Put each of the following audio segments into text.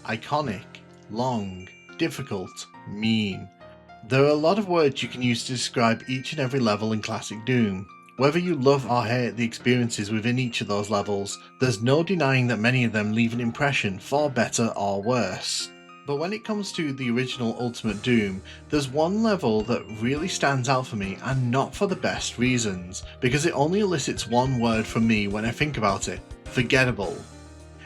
iconic, long, difficult, mean. There are a lot of words you can use to describe each and every level in Classic Doom. Whether you love or hate the experiences within each of those levels, there's no denying that many of them leave an impression for better or worse. But when it comes to the original Ultimate Doom, there's one level that really stands out for me, and not for the best reasons, because it only elicits one word from me when I think about it: forgettable.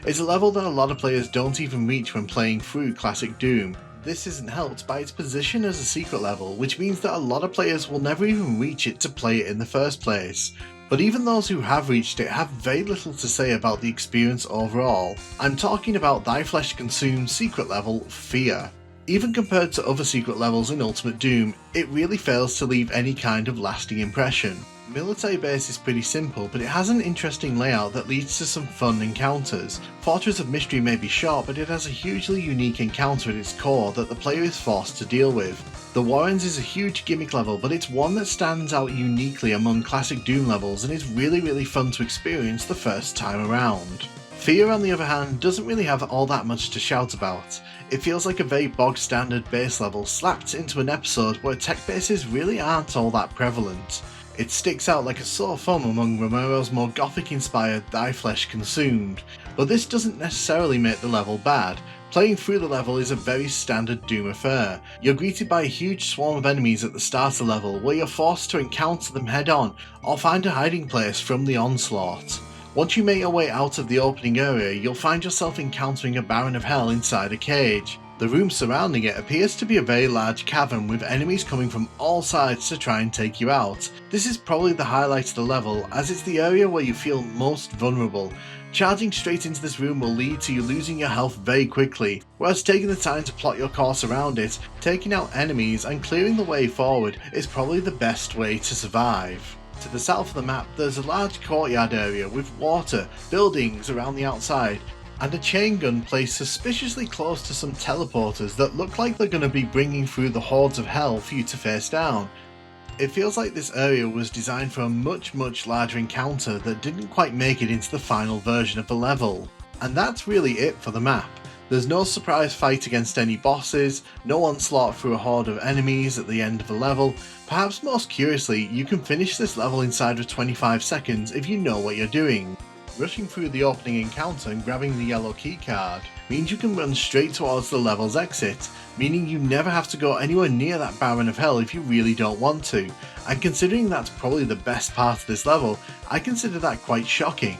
It's a level that a lot of players don't even reach when playing through Classic Doom. This isn't helped by its position as a secret level, which means that a lot of players will never even reach it to play it in the first place. But even those who have reached it have very little to say about the experience overall. I'm talking about Thy Flesh Consumed secret level, Fear. Even compared to other secret levels in Ultimate Doom, it really fails to leave any kind of lasting impression. Military base is pretty simple, but it has an interesting layout that leads to some fun encounters. Fortress of Mystery may be short, but it has a hugely unique encounter at its core that the player is forced to deal with. The Warrens is a huge gimmick level, but it's one that stands out uniquely among classic Doom levels and is really fun to experience the first time around. Fear, on the other hand, doesn't really have all that much to shout about. It feels like a very bog standard base level slapped into an episode where tech bases really aren't all that prevalent. It sticks out like a sore thumb among Romero's more gothic-inspired Thy Flesh Consumed, but this doesn't necessarily make the level bad. Playing through the level is a very standard Doom affair. You're greeted by a huge swarm of enemies at the starter level, where you're forced to encounter them head-on, or find a hiding place from the onslaught. Once you make your way out of the opening area, you'll find yourself encountering a Baron of Hell inside a cage. The room surrounding it appears to be a very large cavern with enemies coming from all sides to try and take you out. This is probably the highlight of the level, as it's the area where you feel most vulnerable. Charging straight into this room will lead to you losing your health very quickly, whereas taking the time to plot your course around it, taking out enemies and clearing the way forward is probably the best way to survive. To the south of the map, there's a large courtyard area with water, buildings around the outside, and a chain gun placed suspiciously close to some teleporters that look like they're going to be bringing through the hordes of hell for you to face down. It feels like this area was designed for a much larger encounter that didn't quite make it into the final version of the level. And that's really it for the map. There's no surprise fight against any bosses, no onslaught through a horde of enemies at the end of the level. Perhaps most curiously, you can finish this level inside of 25 seconds if you know what you're doing. Rushing through the opening encounter and grabbing the yellow keycard means you can run straight towards the level's exit, meaning you never have to go anywhere near that Baron of Hell if you really don't want to, and considering that's probably the best part of this level, I consider that quite shocking.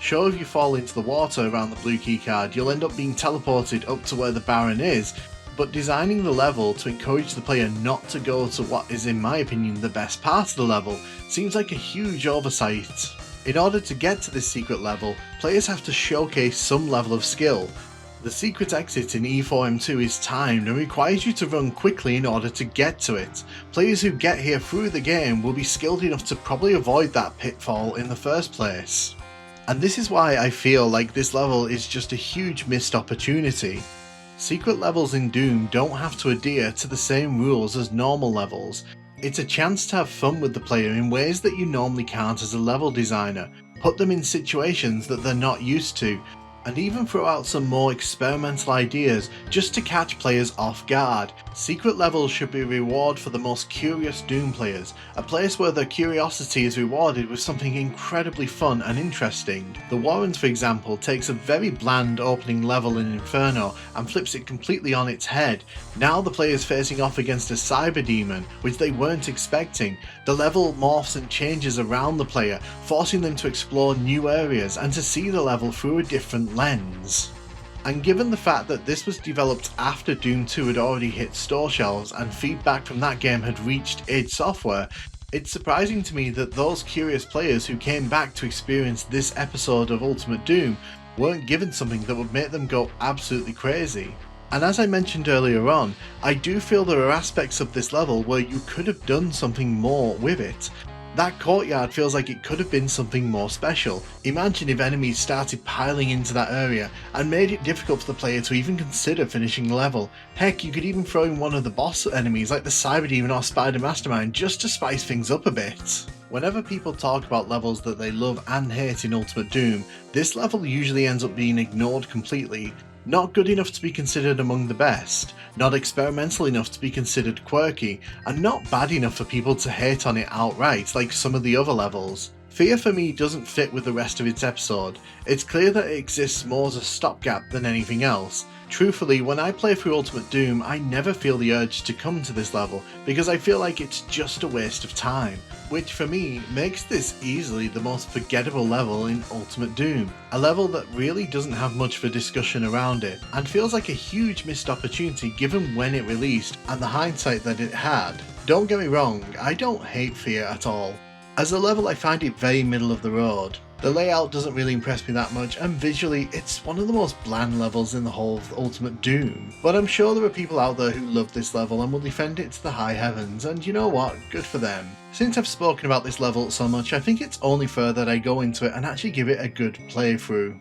Sure, if you fall into the water around the blue keycard, you'll end up being teleported up to where the Baron is, but designing the level to encourage the player not to go to what is, in my opinion, the best part of the level seems like a huge oversight. In order to get to this secret level, players have to showcase some level of skill. The secret exit in E4M2 is timed and requires you to run quickly in order to get to it. Players who get here through the game will be skilled enough to probably avoid that pitfall in the first place. And this is why I feel like this level is just a huge missed opportunity. Secret levels in Doom don't have to adhere to the same rules as normal levels. It's a chance to have fun with the player in ways that you normally can't as a level designer, put them in situations that they're not used to, and even throw out some more experimental ideas just to catch players off guard. Secret levels should be a reward for the most curious Doom players, a place where their curiosity is rewarded with something incredibly fun and interesting. The Warrens, for example, takes a very bland opening level in Inferno and flips it completely on its head. Now the player is facing off against a cyber demon, which they weren't expecting. The level morphs and changes around the player, forcing them to explore new areas and to see the level through a different lens. And given the fact that this was developed after Doom 2 had already hit store shelves and feedback from that game had reached id Software, it's surprising to me that those curious players who came back to experience this episode of Ultimate Doom weren't given something that would make them go absolutely crazy. And as I mentioned earlier on, I do feel there are aspects of this level where you could have done something more with it. That courtyard feels like it could have been something more special. Imagine if enemies started piling into that area and made it difficult for the player to even consider finishing the level. Heck, you could even throw in one of the boss enemies like the Cyber Demon or Spider Mastermind just to spice things up a bit. Whenever people talk about levels that they love and hate in Ultimate Doom, this level usually ends up being ignored completely. Not good enough to be considered among the best, not experimental enough to be considered quirky, and not bad enough for people to hate on it outright like some of the other levels. Fear for me doesn't fit with the rest of its episode. It's clear that it exists more as a stopgap than anything else. Truthfully, when I play through Ultimate Doom, I never feel the urge to come to this level because I feel like it's just a waste of time, which for me makes this easily the most forgettable level in Ultimate Doom. A level that really doesn't have much for discussion around it, and feels like a huge missed opportunity given when it released and the hindsight that it had. Don't get me wrong, I don't hate Fear at all. As a level, I find it very middle of the road. The layout doesn't really impress me that much, and visually it's one of the most bland levels in the whole of Ultimate Doom. But I'm sure there are people out there who love this level and will defend it to the high heavens, and you know what, good for them. Since I've spoken about this level so much, I think it's only fair that I go into it and actually give it a good playthrough.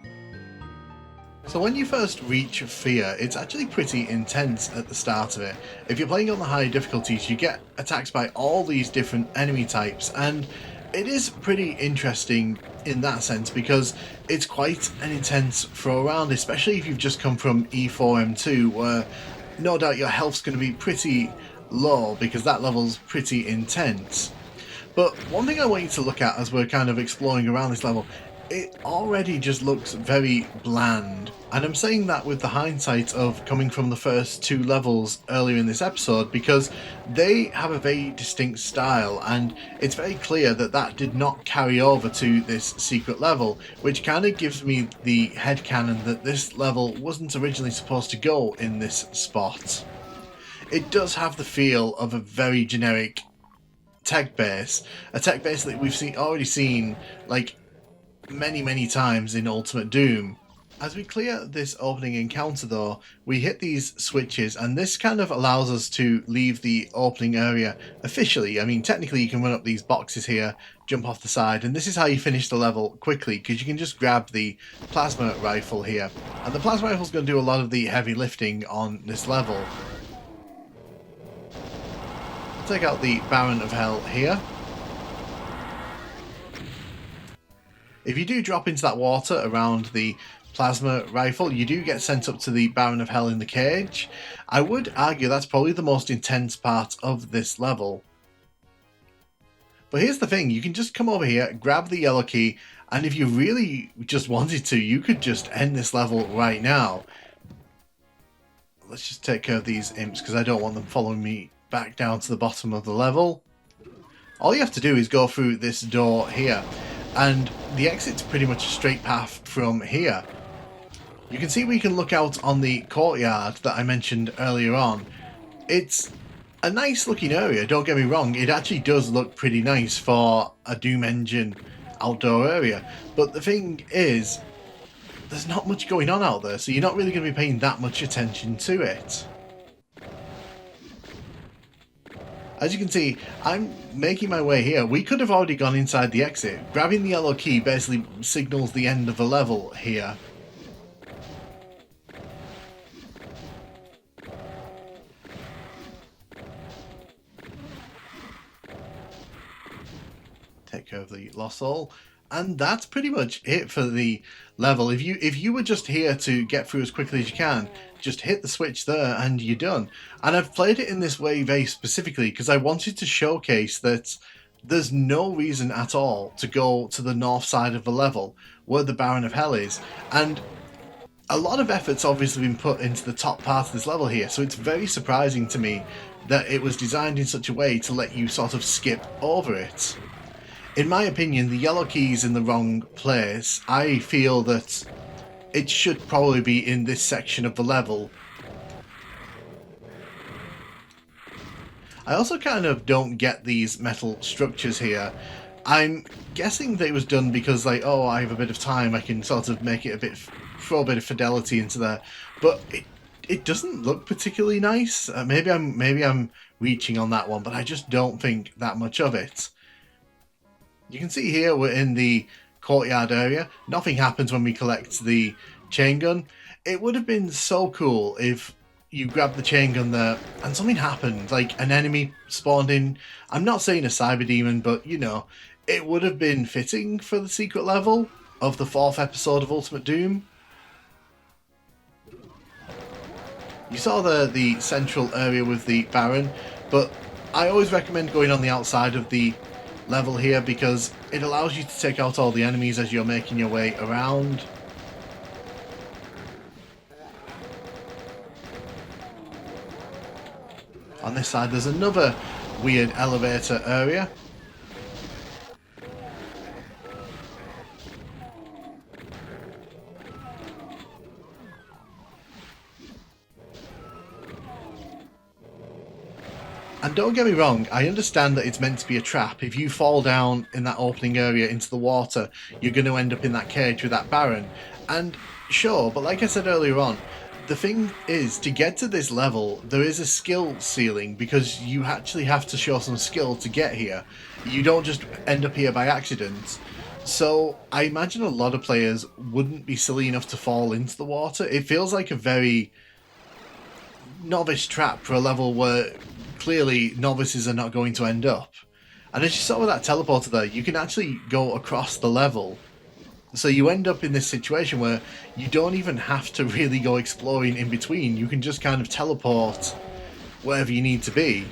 So when you first reach Fear, it's actually pretty intense at the start of it. If you're playing on the higher difficulties, you get attacked by all these different enemy types, and it is pretty interesting in that sense because it's quite an intense throw around, especially if you've just come from E4M2, where no doubt your health's going to be pretty low because that level's pretty intense. But one thing I want you to look at as we're kind of exploring around this level, it already just looks very bland. And I'm saying that with the hindsight of coming from the first two levels earlier in this episode, because they have a very distinct style, and it's very clear that that did not carry over to this secret level, which kind of gives me the headcanon that this level wasn't originally supposed to go in this spot. It does have the feel of a very generic tech base, a tech base that we've already seen like many times in Ultimate Doom. As we clear this opening encounter though, we hit these switches, and this kind of allows us to leave the opening area officially. I mean, technically you can run up these boxes here, jump off the side, and this is how you finish the level quickly, because you can just grab the plasma rifle here. And the plasma rifle is going to do a lot of the heavy lifting on this level. I'll take out the Baron of Hell here. If you do drop into that water around the plasma rifle, you do get sent up to the Baron of Hell in the cage. I would argue that's probably the most intense part of this level. But here's the thing, you can just come over here, grab the yellow key, and if you really just wanted to, you could just end this level right now. Let's just take care of these imps because I don't want them following me back down to the bottom of the level. All you have to do is go through this door here, and the exit's pretty much a straight path from here. You can see we can look out on the courtyard that I mentioned earlier on. It's a nice looking area, don't get me wrong, it actually does look pretty nice for a Doom Engine outdoor area, but the thing is, there's not much going on out there, so you're not really going to be paying that much attention to it. As you can see, I'm making my way here. We could have already gone inside the exit. Grabbing the yellow key basically signals the end of the level here. Take care of the lost soul. And that's pretty much it for the level. If you were just here to get through as quickly as you can, just hit the switch there and you're done. And I've played it in this way very specifically because I wanted to showcase that there's no reason at all to go to the north side of the level where the Baron of Hell is. And a lot of effort's obviously been put into the top part of this level here, so it's very surprising to me that it was designed in such a way to let you sort of skip over it. In my opinion, the yellow key is in the wrong place. I feel that it should probably be in this section of the level. I also kind of don't get these metal structures here. I'm guessing that it was done because, like, oh, I have a bit of time, I can sort of make it throw a bit of fidelity into there. But it doesn't look particularly nice. Maybe I'm reaching on that one, but I just don't think that much of it. You can see here we're in the courtyard area. Nothing happens when we collect the chain gun. It would have been so cool if you grabbed the chain gun there and something happened, like an enemy spawned in. I'm not saying a cyber demon, but you know, it would have been fitting for the secret level of the 4th episode of Ultimate Doom. You saw the central area with the Baron, but I always recommend going on the outside of the level here because it allows you to take out all the enemies as you're making your way around. On this side there's another weird elevator area. And don't get me wrong, I understand that it's meant to be a trap. If you fall down in that opening area into the water, you're going to end up in that cage with that Baron. And sure, but like I said earlier on, the thing is, to get to this level, there is a skill ceiling because you actually have to show some skill to get here. You don't just end up here by accident. So I imagine a lot of players wouldn't be silly enough to fall into the water. It feels like a very novice trap for a level where clearly novices are not going to end up. And as you saw with that teleporter there, you can actually go across the level. So you end up in this situation where you don't even have to really go exploring in between. You can just kind of teleport wherever you need to be.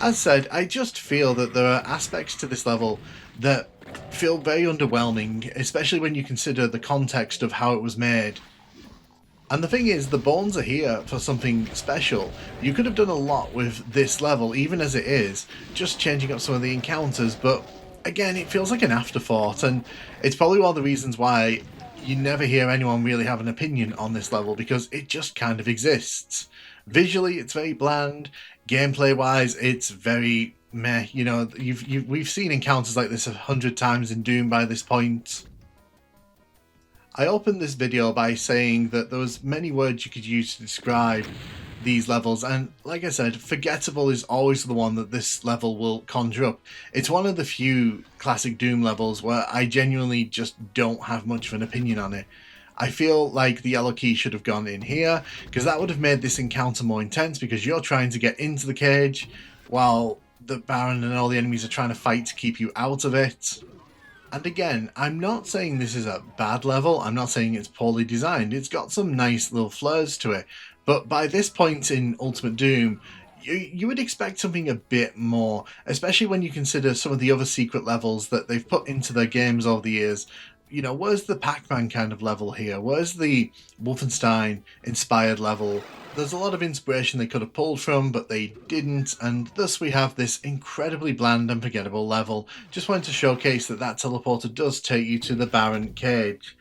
As said, I just feel that there are aspects to this level that feel very underwhelming, especially when you consider the context of how it was made. And the thing is, the bones are here for something special. You could have done a lot with this level, even as it is, just changing up some of the encounters, but again, it feels like an afterthought, and it's probably one of the reasons why you never hear anyone really have an opinion on this level, because it just kind of exists. Visually, it's very bland. Gameplay-wise, it's very meh. You know, we've seen encounters like this 100 times in Doom by this point. I opened this video by saying that there was many words you could use to describe these levels, and like I said, Forgettable is always the one that this level will conjure up. It's one of the few classic Doom levels where I genuinely just don't have much of an opinion on it. I feel like the yellow key should have gone in here, because that would have made this encounter more intense, because you're trying to get into the cage while the Baron and all the enemies are trying to fight to keep you out of it. And again, I'm not saying this is a bad level, I'm not saying it's poorly designed, it's got some nice little flares to it, but by this point in Ultimate Doom, you would expect something a bit more, especially when you consider some of the other secret levels that they've put into their games over the years. You know, where's the Pac-Man kind of level here? Where's the Wolfenstein inspired level? There's a lot of inspiration they could have pulled from, but they didn't, and thus we have this incredibly bland and forgettable level. Just wanted to showcase that that teleporter does take you to the Baron cage.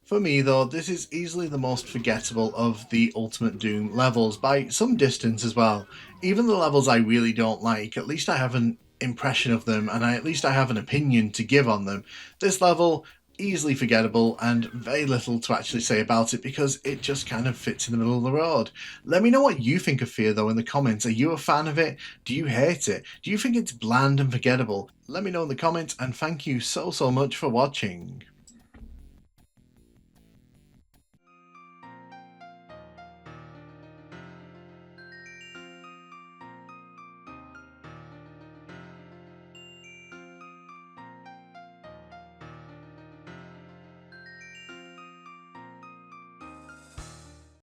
For me though, this is easily the most forgettable of the Ultimate Doom levels, by some distance as well. Even the levels I really don't like, at least I have an impression of them, and at least I have an opinion to give on them. This level, easily forgettable, and very little to actually say about it because it just kind of fits in the middle of the road. Let me know what you think of Fear though in the comments. Are you a fan of it? Do you hate it? Do you think it's bland and forgettable? Let me know in the comments, and thank you so much for watching.